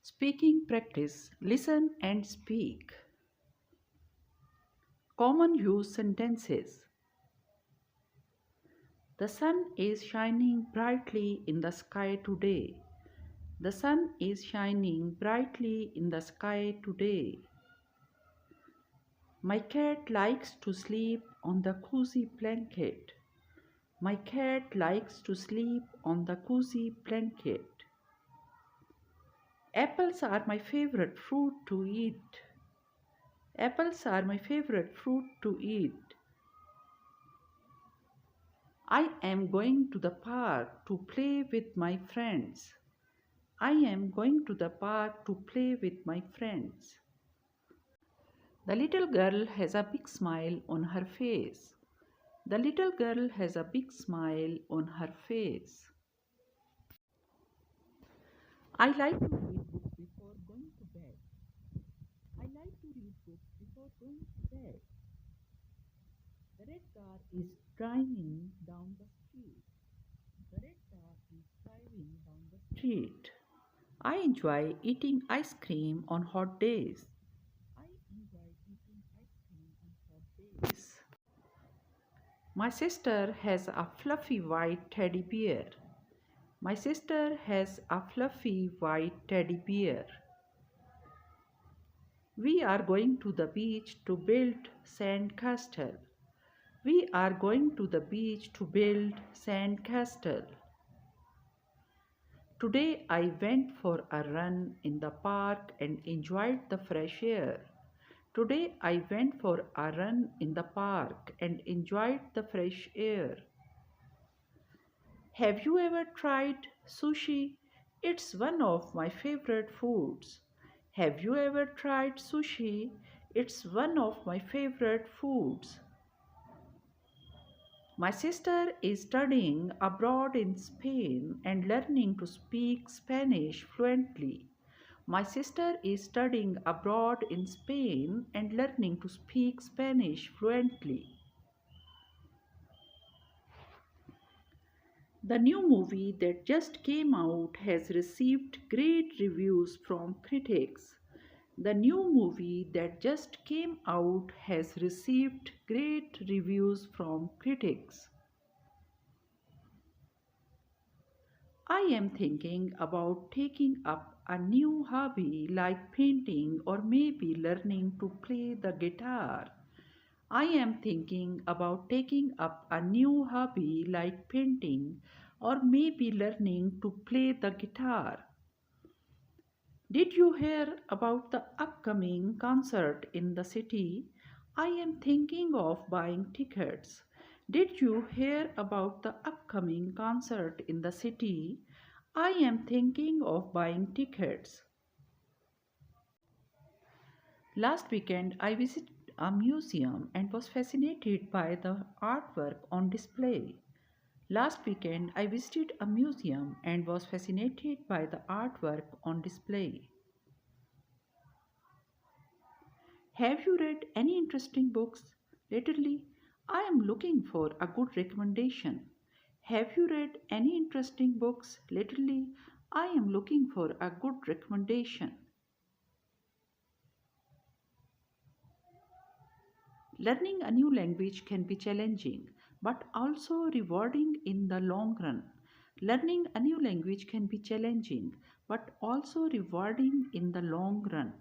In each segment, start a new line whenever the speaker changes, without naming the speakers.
Speaking practice. Listen and speak. Common use sentences. The sun is shining brightly in the sky today. The sun is shining brightly in the sky today. My cat likes to sleep on the cozy blanket. My cat likes to sleep on the cozy blanket. Apples are my favorite fruit to eat. Apples are my favorite fruit to eat. I am going to the park to play with my friends. I am going to the park to play with my friends. The little girl has a big smile on her face. The little girl has a big smile on her face. I like to read books before going to bed. I like to read books before going to bed. The red car is driving down the street. The red car is driving down the street. I enjoy eating ice cream on hot days. I enjoy eating ice cream on hot days. My sister has a fluffy white teddy bear. My sister has a fluffy white teddy bear. We are going to the beach to build sand castle. We are going to the beach to build sand castle. Today I went for a run in the park and enjoyed the fresh air. Today I went for a run in the park and enjoyed the fresh air. Have you ever tried sushi? It's one of my favorite foods. Have you ever tried sushi? It's one of my favorite foods. My sister is studying abroad in Spain and learning to speak Spanish fluently. My sister is studying abroad in Spain and learning to speak Spanish fluently. The new movie that just came out has received great reviews from critics. The new movie that just came out has received great reviews from critics. I am thinking about taking up a new hobby like painting or maybe learning to play the guitar. I am thinking about taking up a new hobby like painting or maybe learning to play the guitar. Did you hear about the upcoming concert in the city? I am thinking of buying tickets. Did you hear about the upcoming concert in the city? I am thinking of buying tickets. Last weekend, I visited a museum and was fascinated by the artwork on display. Last weekend, I visited a museum and was fascinated by the artwork on display. Have you read any interesting books lately? I am looking for a good recommendation. Have you read any interesting books lately? I am looking for a good recommendation. Learning a new language can be challenging but also rewarding in the long run. Learning a new language can be challenging but also rewarding in the long run.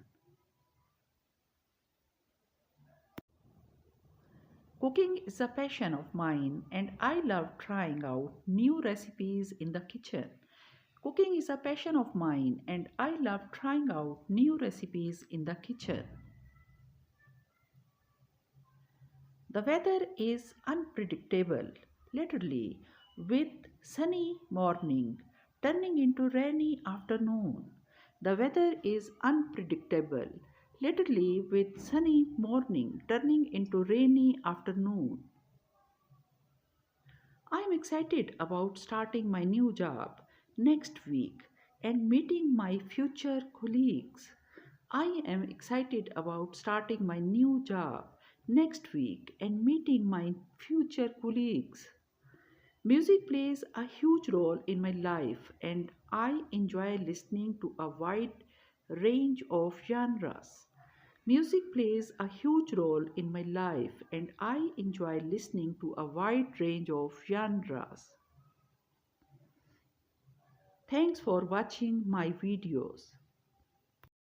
Cooking is a passion of mine and I love trying out new recipes in the kitchen. Cooking is a passion of mine and I love trying out new recipes in the kitchen. The weather is unpredictable, literally, with sunny morning turning into rainy afternoon. The weather is unpredictable, literally, with sunny morning turning into rainy afternoon. I am excited about starting my new job next week and meeting my future colleagues. I am excited about starting my new job next week and meeting my future colleagues. Music plays a huge role in my life and I enjoy listening to a wide range of genres. Music plays a huge role in my life and I enjoy listening to a wide range of genres. Thanks for watching my videos.